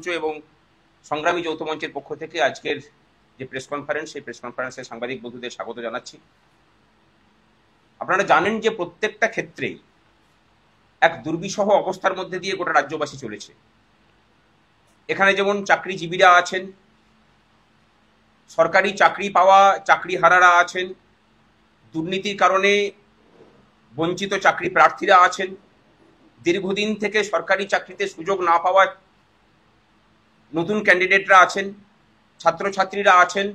মঞ্চ এবং সংগ্রামী যৌথ মঞ্চের পক্ষ থেকে আজকের যে প্রেস কনফারেন্স, সেই প্রেস কনফারেন্সে সাংবাদিক বন্ধুদের স্বাগত জানাচ্ছি। আপনারা জানেন যে প্রত্যেকটা ক্ষেত্রেই এক দুর্বিষহ অবস্থার মধ্যে দিয়ে গোটা রাজ্যবাসী চলেছে। এখানে যেমন চাকরিজীবীরা আছেন, সরকারি চাকরি পাওয়া চাকরিহারারা আছেন, দুর্নীতির কারণে বঞ্চিত চাকরি প্রার্থীরা আছেন, দীর্ঘদিন থেকে সরকারি চাকরিতে সুযোগ না পাওয়া নতুন ক্যান্ডিডেটরা আছেন, ছাত্রছাত্রীরা আছেন,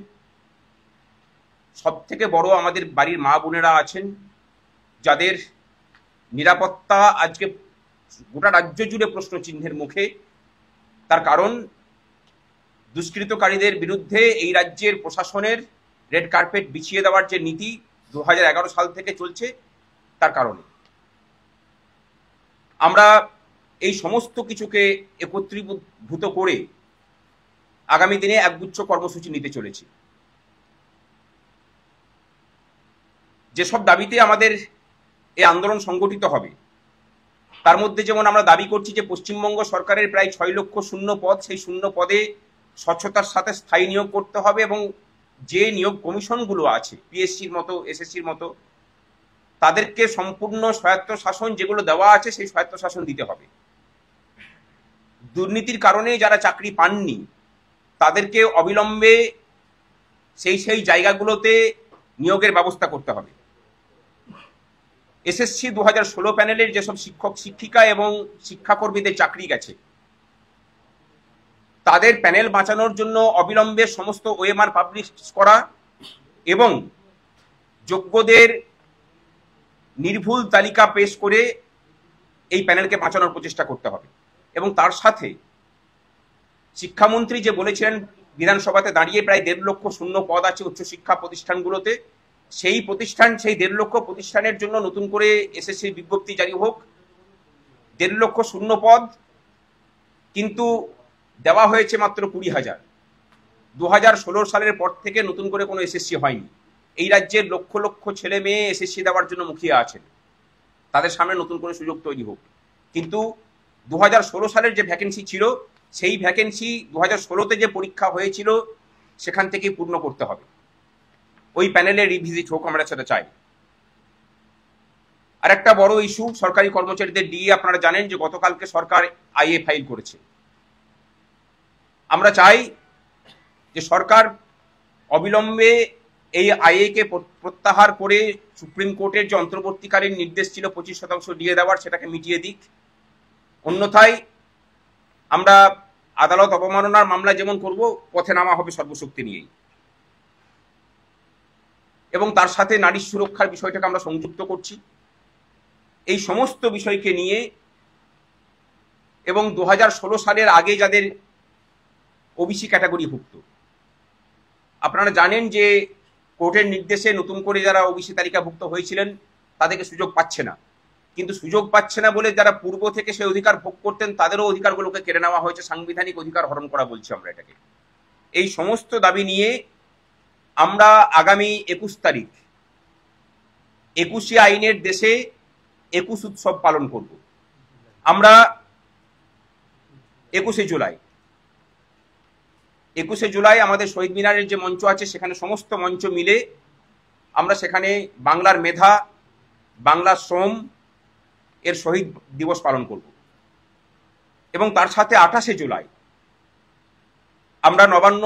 সব থেকে বড় আমাদের বাড়ির মা বোনেরা আছেন, যাদের নিরাপত্তা আজকে গোটা রাজ্য জুড়ে প্রশ্ন চিহ্নের মুখে। তার কারণ দুষ্কৃতকারীদের বিরুদ্ধে এই রাজ্যের প্রশাসনের রেড কার্পেট বিছিয়ে দেওয়ার যে নীতি 2011 সাল থেকে চলছে, তার কারণে আমরা এই সমস্ত কিছুকে একত্রীভূত করে আগামী দিনে একগুচ্ছ কর্মসূচি নিতে চলেছি। যেসব দাবিতে আমাদের এই আন্দোলন সংগঠিত হবে, তার মধ্যে যেমন আমরা দাবি করছি যে পশ্চিমবঙ্গ সরকারের প্রায় 6 লক্ষ শূন্য পদ, সেই শূন্য পদে স্বচ্ছতার সাথে স্থায়ী নিয়োগ করতে হবে এবং যে নিয়োগ কমিশনগুলো আছে পিএসসির মতো, এসএসসির মতো, তাদেরকে সম্পূর্ণ স্বায়ত্ত শাসন যেগুলো দেওয়া আছে সেই স্বায়ত্ত শাসন দিতে হবে। দুর্নীতির কারণে যারা চাকরি পাননি তাদেরকে অবিলম্বে সেই জায়গাগুলোতে নিয়োগের ব্যবস্থা করতে হবে। এসএসসি 2016 প্যানেলের যেসব শিক্ষক শিক্ষিকা এবং শিক্ষাকর্মীদের চাকরি গেছে, তাদের প্যানেল বাঁচানোর জন্য অবিলম্বে সমস্ত ওএমআর পাবলিশ করা এবং যোগ্যদের নির্ভুল তালিকা পেশ করে এই প্যানেলকে বাঁচানোর প্রচেষ্টা করতে হবে। এবং তার সাথে শিক্ষামন্ত্রী যে বলেছিলেন বিধানসভাতে দাঁড়িয়ে প্রায় 1.5 লক্ষ শূন্য পদ আছে উচ্চশিক্ষা প্রতিষ্ঠানগুলোতে, সেই 1.5 লক্ষ প্রতিষ্ঠানের জন্য নতুন করে এসএসসির বিজ্ঞপ্তি জারি হোক। 1.5 লক্ষ শূন্য পদ কিন্তু দেওয়া হয়েছে মাত্র 20,000। 2016 সালের পর থেকে নতুন করে কোনো এসএসসি হয়নি। এই রাজ্যের লক্ষ লক্ষ ছেলে মেয়ে এসএসসি দেওয়ার জন্য মুখিয়ে আছেন, তাদের সামনে নতুন করে সুযোগ তৈরি হোক। কিন্তু 2016 সালের যে ভ্যাকেন্সি ছিল, সেই ভ্যাকেন্সি 2016-তে যে পরীক্ষা হয়েছিল সেখান থেকেই পূর্ণ করতে হবে। ওই প্যানেলে রিভিজিট হোক, আমরা সেটা চাই। আর একটা বড় ইস্যু সরকারি কর্মচারীদের ডিএ। আপনারা জানেন যে গতকালকে সরকার আইএ ফাইল করেছে। আমরা চাই যে সরকার অবিলম্বে এই আইএ কে প্রত্যাহার করে সুপ্রিম কোর্টের যে অন্তর্বর্তীকালীন নির্দেশ ছিল 25% ডিএ দেওয়ার, সেটাকে মিটিয়ে দিক। অন্যথায় আমরা আদালত অবমাননার মামলা যেমন করব, পথে নামা হবে সর্বশক্তি নিয়েই। এবং তার সাথে নারী সুরক্ষার বিষয়টাকে আমরা সংযুক্ত করছি। এই সমস্ত বিষয়কে নিয়ে এবং 2016 সালের আগে যাদের ওবিসি ক্যাটাগরিভুক্ত, আপনারা জানেন যে কোর্টের নির্দেশে নতুন করে যারা ওবিসি তালিকাভুক্ত হয়েছিলেন তাদেরকে সুযোগ পাচ্ছে না। কিন্তু সুযোগ পাচ্ছে না বলে যারা পূর্ব থেকে সেই অধিকার ভোগ করতেন তাদেরও অধিকারগুলোকে কেড়ে নেওয়া হয়েছে। সাংবিধানিক অধিকার হরণ করা বলছি আমরা এটাকে। এই সমস্ত দাবি নিয়ে আমরা আগামী 21 তারিখ 21শে আইনের দেশে 21 উৎসব পালন করব। আমরা 21শে জুলাই আমাদের শহীদ মিনারের যে মঞ্চ আছে, সেখানে সমস্ত মঞ্চ মিলে আমরা সেখানে বাংলার মেধা, বাংলার শ্রম এর শহীদ দিবস পালন করব। এবং তার সাথে 28শে জুলাই আমরা নবান্ন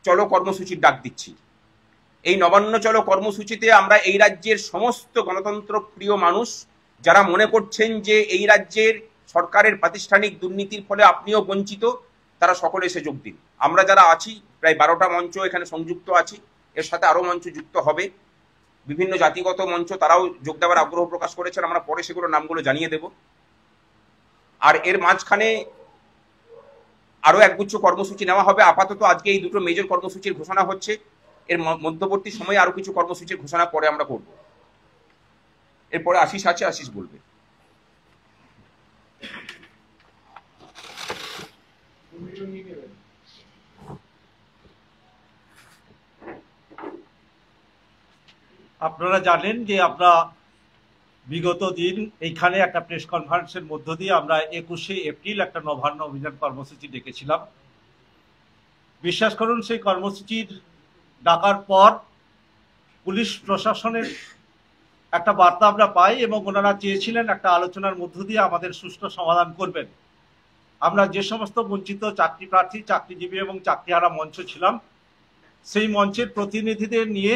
চলো কর্মসূচির ডাক দিচ্ছি। এই নবান্ন চলো কর্মসূচিতে আমরা এই রাজ্যের সমস্ত গণতন্ত্র প্রিয় মানুষ যারা মনে করছেন যে এই রাজ্যের সরকারের প্রাতিষ্ঠানিক দুর্নীতির ফলে আপনিও বঞ্চিত, তারা সকলে এসে যোগ দিন। আমরা যারা আছি প্রায় 12টা মঞ্চ এখানে সংযুক্ত আছি, এর সাথে আরো মঞ্চ যুক্ত হবে। বিভিন্ন জাতিগত মঞ্চ তারাও যোগ দেওয়ার আগ্রহ প্রকাশ করেছেন, আমরা পরে সেগুলো নামগুলো জানিয়ে দেব। আর এর মাঝখানে আরো একগুচ্ছ কর্মসূচি নেওয়া হবে। আপাতত আজকে এই দুটো মেজর কর্মসূচির ঘোষণা হচ্ছে, এর মধ্যবর্তী সময়ে আরো কিছু কর্মসূচির ঘোষণা পরে আমরা করব। এরপরে আশিস আছে, আশিস বলবে। আপনারা জানেন যে আমরা বিগত দিন এইখানে একটা প্রেস কনফারেন্সের মধ্য দিয়ে আমরা 21শে এপ্রিল একটা নবান্ন অভিযান কর্মসূচি ডেকেছিলাম। বিশ্বাস করুন, সেই কর্মসূচির ডাকার পর পুলিশ প্রশাসনের একটা বার্তা আমরা পাই এবং ওনারা চেয়েছিলেন একটা আলোচনার মধ্য দিয়ে আমাদের সুষ্ঠু সমাধান করবেন। আমরা যে সমস্ত বঞ্চিত চাকরি প্রার্থী, চাকরিজীবী এবং চাকরিহারা মঞ্চ ছিলাম, সেই মঞ্চের প্রতিনিধিদের নিয়ে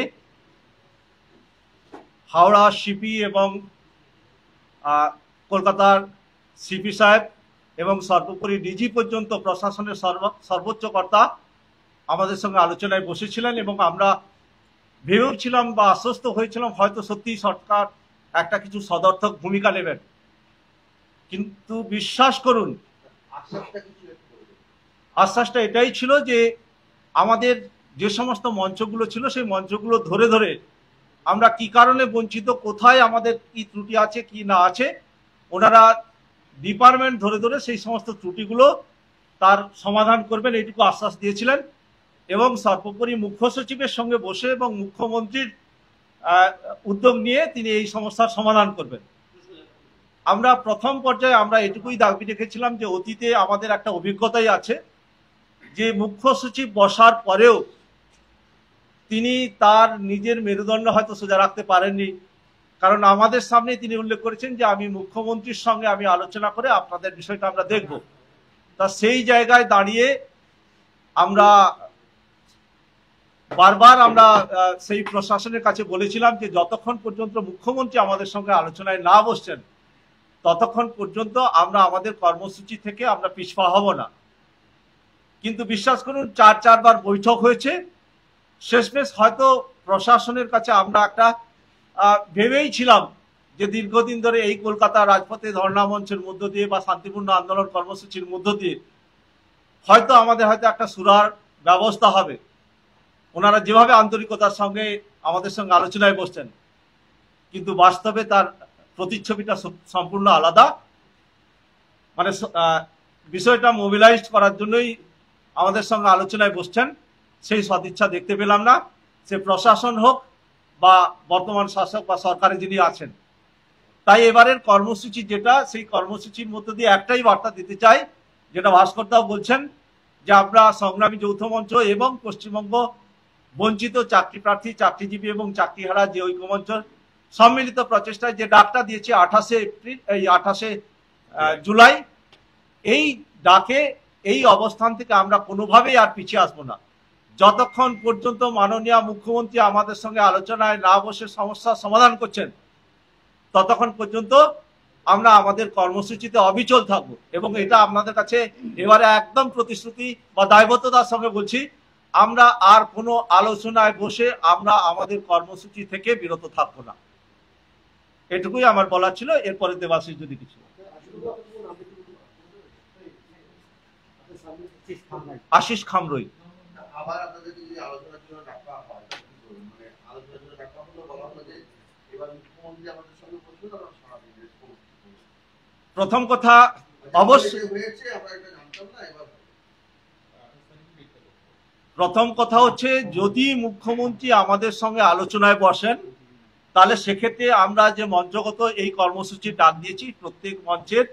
হাওড়া সিপি এবং কলকাতার সিপি সাহেব এবং সর্বোপরি ডিজি পর্যন্ত প্রশাসনের সর্বোচ্চ কর্তা আমাদের সঙ্গে আলোচনায় বসেছিলেন এবং আমরা ভেবেছিলাম বা আশ্বস্ত হয়েছিলাম হয়তো সত্যি সরকার একটা কিছু সদর্থক ভূমিকা নেবেন। কিন্তু বিশ্বাস করুন, আশ্বাসটা এটাই ছিল যে আমাদের যে সমস্ত মঞ্চগুলো ছিল সেই মঞ্চগুলো ধরে ধরে আমরা কি কারণে বঞ্চিত, কোথায় আমাদের কি ত্রুটি আছে কি না আছে, ওনারা ডিপার্টমেন্ট ধরে ধরে সেই সমস্ত ত্রুটিগুলো তার সমাধান করবেন এইটুকু আশ্বাস দিয়েছিলেন এবং সর্বোপরি মুখ্য সচিবের সঙ্গে বসে এবং মুখ্যমন্ত্রীর উদ্যোগ নিয়ে তিনি এই সমস্যার সমাধান করবেন। আমরা প্রথম পর্যায়ে আমরা এটুকুই দাবি রেখেছিলাম যে অতীতে আমাদের একটা অভিজ্ঞতাই আছে যে মুখ্য সচিব বসার পরেও তিনি তার নিজের মেরুদণ্ড হয়তো সোজা রাখতে পারেননি, কারণ আমাদের সামনে তিনি উল্লেখ করেছেন যে আমি মুখ্যমন্ত্রীর সঙ্গে আমি আলোচনা করে আপনাদের বিষয়টা আমরা দেখব। তা সেই জায়গায় দাঁড়িয়ে আমরা বারবার আমরা সেই প্রশাসনের কাছে বলেছিলাম যে যতক্ষণ পর্যন্ত মুখ্যমন্ত্রী আমাদের সঙ্গে আলোচনায় না বসছেন ততক্ষণ পর্যন্ত আমরা আমাদের কর্মসূচি থেকে আমরা পিছপা হব না। কিন্তু বিশ্বাস করুন, চারবার বৈঠক হয়েছে, শেষমেশ হয়তো প্রশাসনের কাছে আমরা একটা ভেবেই ছিলাম যে দীর্ঘদিন ধরে এই কলকাতা রাজপথে ধর্ণা মঞ্চের মধ্য দিয়ে বা শান্তিপূর্ণ আন্দোলন কর্মসূচির মধ্য দিয়ে হয়তো আমাদের হয়তো একটা সুরার ব্যবস্থা হবে। ওনারা যেভাবে আন্তরিকতার সঙ্গে আমাদের সঙ্গে আলোচনায় বসছেন, কিন্তু বাস্তবে তার প্রতিচ্ছবিটা সম্পূর্ণ আলাদা। মানে বিষয়টা মোবিলাইজ করার জন্যই আমাদের সঙ্গে আলোচনায় বসছেন, সেই সদিচ্ছা দেখতে পেলাম না, সে প্রশাসন হোক বা বর্তমান শাসক বা সরকারে যিনি আছেন। তাই এবারের কর্মসূচি যেটা, সেই কর্মসূচির মধ্য দিয়ে একটাই বার্তা দিতে চাই, যেটা ভাস্করদাও বলছেন, যে আমরা সংগ্রামী যৌথ মঞ্চ এবং পশ্চিমবঙ্গ বঞ্চিত চাকরি প্রার্থী, চাকরিজীবী এবং চাকরিহারা যে ঐক্যমঞ্চ সম্মিলিত প্রচেষ্টায় যে ডাকটা দিয়েছে 28শে জুলাই, এই ডাকে এই অবস্থান থেকে আমরা কোনোভাবেই আর পিছিয়ে আসবো না। যতক্ষণ পর্যন্ত মাননীয় মুখ্যমন্ত্রী আমাদের সঙ্গে আলোচনায় না বসে সমস্যার সমাধান করছেন ততক্ষণ পর্যন্ত আমরা আমাদের কর্মসূচিতে অবিচল থাকবো। এবং এটা আপনাদের কাছে এবারে একদম প্রতিশ্রুতি বা দায়বদ্ধতার সঙ্গে বলছি, আমরা আর কোনো আলোচনায় বসে আমরা আমাদের কর্মসূচি থেকে বিরত থাকবো না। এটুকুই আমার বলার ছিল। এরপরে দেবাশিস যদি কিছু। আশিস খামরই। প্রথম কথা অবশ্যই, প্রথম কথা হচ্ছে যদি মুখ্যমন্ত্রী আমাদের সঙ্গে আলোচনায় বসেন তাহলে সেক্ষেত্রে আমরা যে মঞ্চগত এই কর্মসূচির ডাক দিয়েছি প্রত্যেক মঞ্চের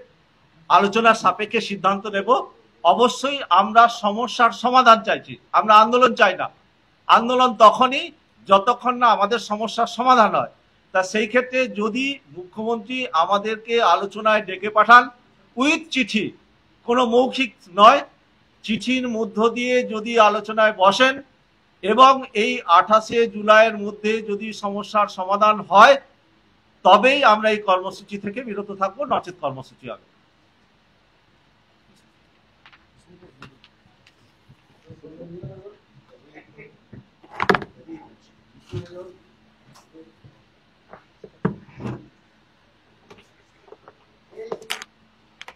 আলোচনার সাপেক্ষে সিদ্ধান্ত নেব। অবশ্যই আমরা সমস্যার সমাধান চাইছি, আমরা আন্দোলন চাই না। আন্দোলন তখনই যতক্ষণ না আমাদের সমস্যার সমাধান হয়। তা সেই ক্ষেত্রে যদি মুখ্যমন্ত্রী আমাদেরকে আলোচনায় ডেকে পাঠান উইথ চিঠি, কোনো মৌখিক নয়, চিঠির মধ্য দিয়ে যদি আলোচনায় বসেন এবং এই 28শে জুলাইয়ের মধ্যে যদি সমস্যার সমাধান হয় তবেই আমরা এই কর্মসূচি থেকে বিরত থাকবো, নচেত কর্মসূচি হবে।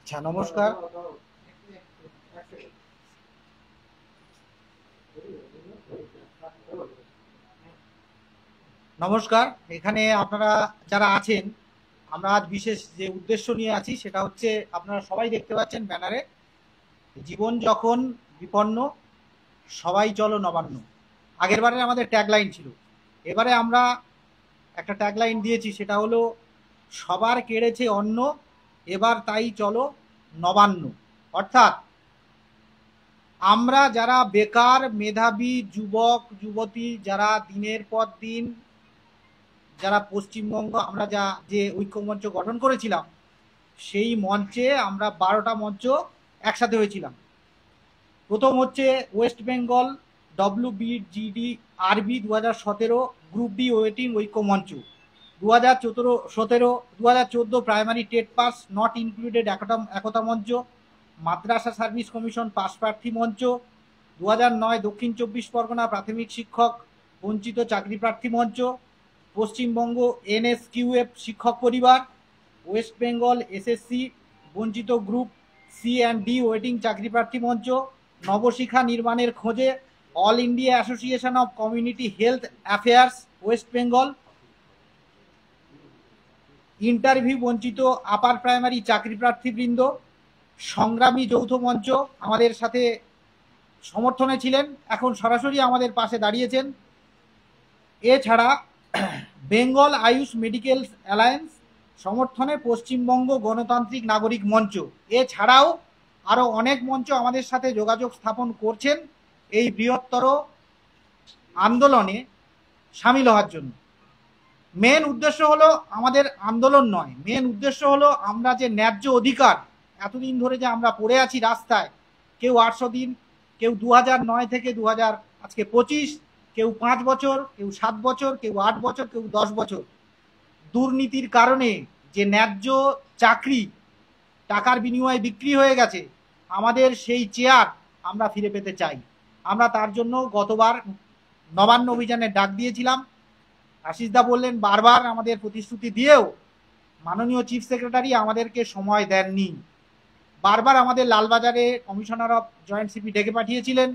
আচ্ছা, নমস্কার। নমস্কার। এখানে আপনারা যারা আছেন, আমরা আজ বিশেষ যে উদ্দেশ্য নিয়ে আছি সেটা হচ্ছে আপনারা সবাই দেখতে পাচ্ছেন ব্যানারে, জীবন যখন বিপন্ন সবাই চলো নবান্ন। আগের বারে আমাদের ট্যাগলাইন ছিল, এবারে আমরা একটা ট্যাগলাইন দিয়েছি, সেটা হলো সবার কেড়েছে অন্ন, এবার তাই চলো নবান্ন। অর্থাৎ আমরা যারা বেকার মেধাবী যুবক যুবতী, যারা দিনের পর দিন যারা পশ্চিমবঙ্গ আমরা যে ঐক্যমঞ্চ গঠন করেছিলাম, সেই মঞ্চে আমরা 12টা মঞ্চ একসাথে হয়েছিলাম। প্রথম হচ্ছে West Bengal WBGD RB 2017 group D waiting ঐক্যমঞ্চ, 2014 primary TET pass not included একতা মঞ্চ, মাদ্রাসা সার্ভিস কমিশন পাস প্রার্থী মঞ্চ, 2009 দক্ষিণ 24 পরগনা প্রাথমিক শিক্ষক বঞ্চিত চাকরি প্রার্থী মঞ্চ, পশ্চিমবঙ্গ NSQF শিক্ষক পরিবার, ওয়েস্ট বেঙ্গল SSC বঞ্চিত গ্রুপ C&D ওয়েটিং চাকরি প্রার্থী মঞ্চ, নবশিক্ষা নির্মাণের খোঁজে all India association of community health affairs West Bengal, interview বঞ্চিত আপার প্রাইমারি চাকরি প্রার্থীবৃন্দ, সংগ্রামী যৌথ মঞ্চ আমাদের সাথে সমর্থনে ছিলেন, এখন সরাসরি আমাদের পাশে দাঁড়িয়েছেন। এছাড়া বেঙ্গল আয়ুষ মেডিকেল অ্যালায়েন্স সমর্থনে পশ্চিমবঙ্গ গণতান্ত্রিক নাগরিক মঞ্চ, এছাড়াও আরও অনেক মঞ্চ আমাদের সাথে যোগাযোগ স্থাপন করছেন এই বৃহত্তর আন্দোলনে সামিল হওয়ার জন্য। মেন উদ্দেশ্য হলো আমাদের আন্দোলন নয়, মেন উদ্দেশ্য হলো আমরা যে ন্যায্য অধিকার এতদিন ধরে যে আমরা পড়ে আছি রাস্তায়, কেউ 800 দিন, কেউ 2009 থেকে 2025, কেউ 5 বছর, কেউ 7 বছর, কেউ 8 বছর, কেউ 10 বছর, দুর্নীতির কারণে যে ন্যায্য চাকরি টাকার বিনিময়ে বিক্রি হয়ে গেছে, আমাদের সেই চেয়ার আমরা ফিরে পেতে চাই। আমরা তার জন্য গতবার নবান্ন অভিযানে ডাক দিয়েছিলাম। আশিসদা বললেন বারবার আমাদের প্রতিশ্রুতি দিয়েও মাননীয় চিফ সেক্রেটারি আমাদেরকে সময় দেননি। বারবার আমাদের লালবাজারে কমিশনার অফ জয়েন্ট সিপি ডেকে পাঠিয়েছিলেন,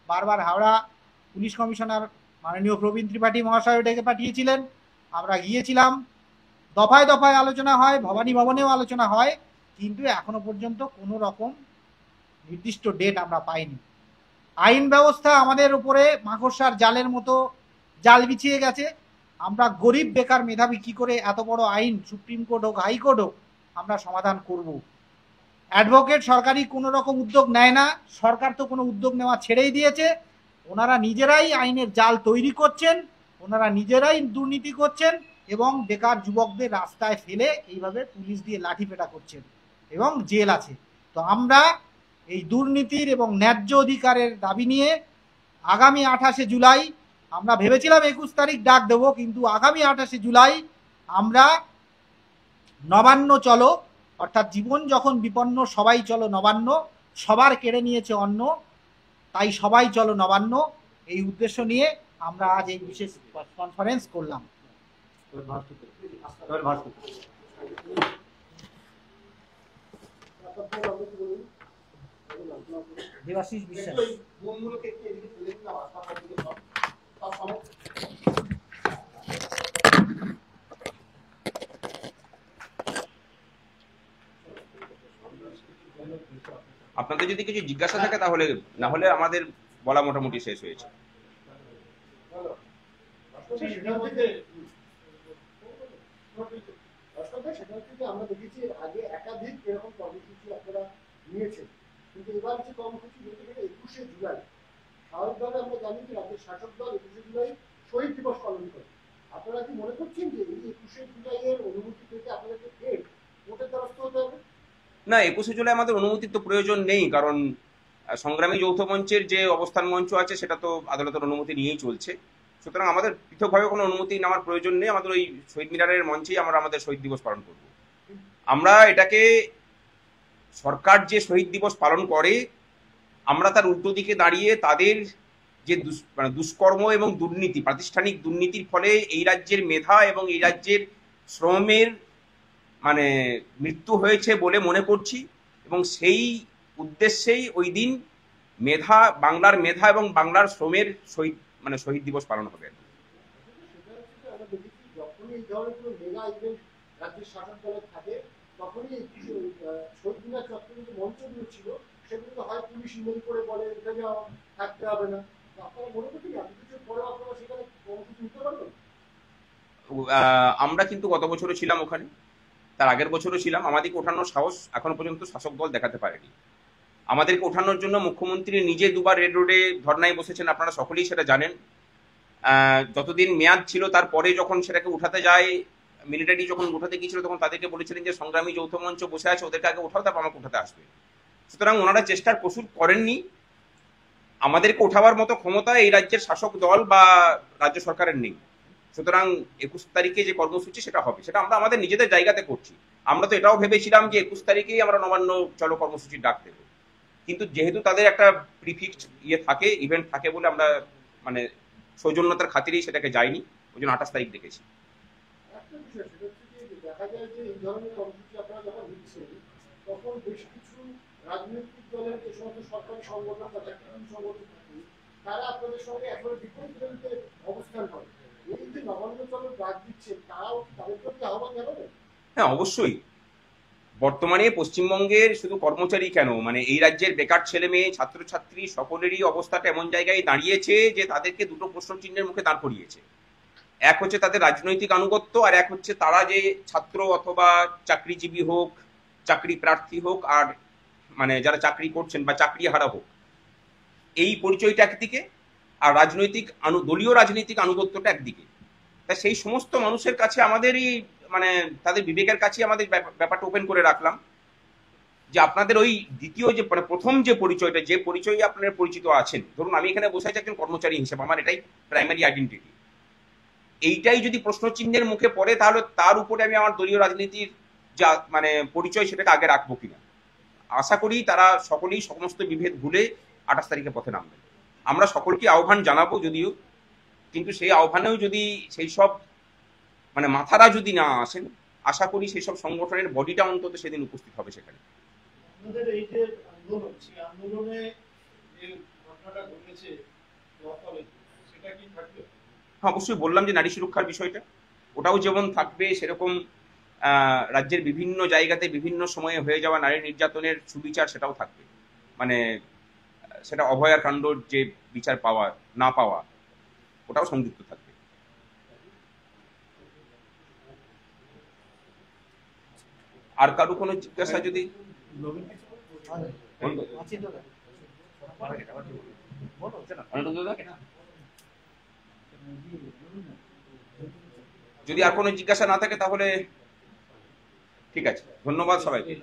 বারবার হাওড়া পুলিশ কমিশনার মাননীয় প্রবীণ ত্রিপাঠী মহাশয় ডেকে পাঠিয়েছিলেন, আমরা গিয়েছিলাম, দফায় দফায় আলোচনা হয়, ভবানী ভবনেও আলোচনা হয়, কিন্তু এখনো পর্যন্ত কোনো রকম নির্দিষ্ট ডেট আমরা পাইনি। আইন ব্যবস্থা আমাদের উপরে মাকড়সার জালের মতো জাল বিছিয়ে গেছে। আমরা গরিব বেকার মেধাবী কি করে এত বড় আইন, সুপ্রিম কোর্ট হোক হাইকোর্ট হোক, আমরা সমাধান করব? অ্যাডভোকেট সরকারি কোনো রকম উদ্যোগ নেয় না, সরকার তো কোনো উদ্যোগ নেওয়া ছেড়েই দিয়েছে। ওনারা নিজেরাই আইনের জাল তৈরি করছেন, ওনারা নিজেরাই দুর্নীতি করছেন এবং বেকার যুবকদের রাস্তায় ফেলে এইভাবে পুলিশ দিয়ে লাঠিপেটা করছেন এবং জেল আছে। তো আমরা এই দুর্নীতির এবং ন্যায্য অধিকারের দাবি নিয়ে আগামী 28শে জুলাই, আমরা ভেবেছিলাম 21 তারিখ ডাক দেবো, কিন্তু আগামী 28শে জুলাই আমরা নবান্ন চলো, অর্থাৎ জীবন যখন বিপন্ন সবাই চলো নবান্ন, সবার কেড়ে নিয়েছে অন্ন, তাই সবাই চলো নবান্ন, এই উদ্দেশ্য নিয়ে আমরা আজ এই বিশেষ কনফারেন্স করলাম। দেবাশিস বিশ্বাস। আপনাদের যদি কিছু জিজ্ঞাসা থাকে তাহলে, না হলে আমাদের বলা মোটামুটি শেষ হয়েছে। আমরা দেখেছি আগে একাধিক এরকম কর্মসূচি আপনারা নিয়েছেন, কিন্তু এবার যে কর্মসূচি নিতে গেলে 21শে জুলাই, স্বাভাবিকভাবে আমরা জানি যে রাজ্যের শাসক দল 21শে জুলাই শহীদ দিবস পালন করে। আপনারা কি মনে করছেন যে এই 21শে জুলাইয়ের অনুমতি পেতে আপনাদেরকে ফের ভোটের দ্বারস্থ হতে হবে? না, 21শে জুলাই আমাদের অনুমতির তো প্রয়োজন নেই, কারণ সংগ্রামী যৌথ মঞ্চের যে অবস্থান মঞ্চ আছে সেটা তো আদালতের অনুমতি নিয়েই চলছে। সুতরাং আমাদের পৃথকভাবে কোনো অনুমতি নেওয়ার প্রয়োজন নেই, আমাদের ওই শহীদ মিনারের মঞ্চেই আমরা আমাদের শহীদ দিবস পালন করব। আমরা এটাকে, সরকার যে শহীদ দিবস পালন করে, আমরা তার উল্টো দিকে দাঁড়িয়ে তাদের যে দুষ্কর্ম এবং দুর্নীতি, প্রাতিষ্ঠানিক দুর্নীতির ফলে এই রাজ্যের মেধা এবং এই রাজ্যের শ্রমের মৃত্যু হয়েছে বলে মনে করছি, এবং সেই উদ্দেশ্যেই ওই দিন বাংলার মেধা এবং বাংলার শ্রমের শহীদ দিবস পালন হবে। রাজ্যের শাসক দলের থাকে তখনই শহীদ মিনার চত্বরে যে মঞ্চগুলো ছিল সেগুলো হয় পুলিশ ইমেল করে বলে এখানে থাকতে হবে না। আপনারা মনে করছেন এত কিছুর পরেও আপনারা সেখানে কর্মসূচি নিতে পারবেন? আমরা কিন্তু গত বছরও ছিলাম ওখানে, তার আগের বছরও ছিলাম। আমাদেরকে ওঠানোর সাহস এখনো পর্যন্ত শাসক দল দেখাতে পারেনি। আমাদেরকে ওঠানোর জন্য মুখ্যমন্ত্রী নিজে দুবার রেড রোডে ধর্নায় বসেছেন, আপনারা সকলেই সেটা জানেন। যতদিন মেয়াদ ছিল তারপরে যখন সেটাকে উঠাতে যায়, মিলিটারি যখন উঠাতে গিয়েছিল তখন তাদেরকে বলেছিলেন যে সংগ্রামী যৌথ মঞ্চ বসে আছে, ওদেরকে আগে উঠাও, তারপর আমাকে উঠাতে আসবে। সুতরাং ওনারা চেষ্টার কসুর করেননি। আমাদেরকে ওঠাবার মতো ক্ষমতা এই রাজ্যের শাসক দল বা রাজ্য সরকারের নেই। সুতরাং 21 তারিখে যে কর্মসূচি সেটা হবে, সেটা আমরা আমাদের নিজেদের জায়গাতে করছি। আমরা তো এটাও ভেবেছিলাম যে 21 তারিখেই আমরা নবান্ন চলো কর্মসূচির ডাক দেবো, কিন্তু যেহেতু তাদের একটা প্রিফিক্সড থাকে, ইভেন্ট থাকে বলে আমরা মানে সৌজন্যতার খাতিরেই সেটাকে যাইনি, ওই জন্য 28 তারিখ দেখেছি। একটা বিষয় সেটা হচ্ছে যে দেখা যায় যে এই ধরনের কর্মসূচি আপনারা যখন নিচ্ছেন তখন বেশ কিছু রাজনৈতিক দলের যে সমস্ত সরকারি সংগঠন বা চাকরি সংগঠন থাকে তারা আপনাদের সঙ্গে একেবারে বিপরীত অবস্থান করে। এই যে নবান্ন চলের ডাক দিচ্ছেন তারাও তাদের প্রতি আহ্বান জানাবেন? হ্যাঁ, অবশ্যই। বর্তমানে পশ্চিমবঙ্গের শুধু কর্মচারী কেন, মানে এই রাজ্যের বেকার ছেলে মেয়ে ছাত্রছাত্রী সকলেরই অবস্থাটা এমন জায়গায় দাঁড়িয়েছে যে তাদেরকে দুটো প্রশ্ন চিহ্নের মুখে দাঁড় করিয়েছে। এক হচ্ছে তাদের রাজনৈতিক আনুগত্য, আর এক হচ্ছে তারা যে ছাত্র অথবা চাকরিজীবী হোক, চাকরি প্রার্থী হোক, আর মানে যারা চাকরি করছেন বা চাকরি হারা হোক, এই পরিচয়টা একদিকে, আর রাজনৈতিক দলীয় রাজনৈতিক আনুগত্যটা একদিকে। তাই সেই সমস্ত মানুষের কাছে আমাদেরই মানে তাদের বিবেকের কাছে আমাদের ব্যাপারটা ওপেন করে রাখলাম যে আপনাদের ওই দ্বিতীয় যে মানে প্রথম যে পরিচয়টা, যে পরিচয়ে আপনারা পরিচিত আছেন, ধরুন আমি এখানে বসে আছি একজন কর্মচারী হিসেবে, আমার এটাই প্রাইমারি আইডেন্টিটি, এইটাই যদি প্রশ্ন চিহ্নের মুখে পড়ে তাহলে তার উপরে আমি আমার দলীয় রাজনীতির যা মানে পরিচয় সেটাকে আগে রাখবো কিনা। আশা করি তারা সকলেই সমস্ত বিভেদ ভুলে 28 তারিখে পথে নামবেন। আমরা সকলকে আহ্বান জানাবো যদিও, কিন্তু সেই আহ্বানেও যদি সেই সব মানে মাথারা যদি না আসেন, আশা করি সেই সব সংগঠনের বডিটা অন্তত সেদিন উপস্থিত হবে সেখানে। আপনাদের এই যে আন্দোলন, সেই আন্দোলনে যে ঘটনাটা ঘটেছে সেটা কি থাকবে? হ্যাঁ, অবশ্যই বললাম যে নারী সুরক্ষার বিষয়টা, ওটাও যেমন থাকবে, সেরকম রাজ্যের বিভিন্ন জায়গাতে বিভিন্ন সময়ে হয়ে যাওয়া নারী নির্যাতনের সুবিচার সেটাও থাকবে। মানে সেটা অভয়ার কাণ্ডর যে বিচার পাওয়া না পাওয়া, ওটাও সংযুক্ত থাকবে। আর কারো কোনো জিজ্ঞাসা যদি যদি আর কোনো জিজ্ঞাসা না থাকে তাহলে ঠিক আছে, ধন্যবাদ সবাইকে।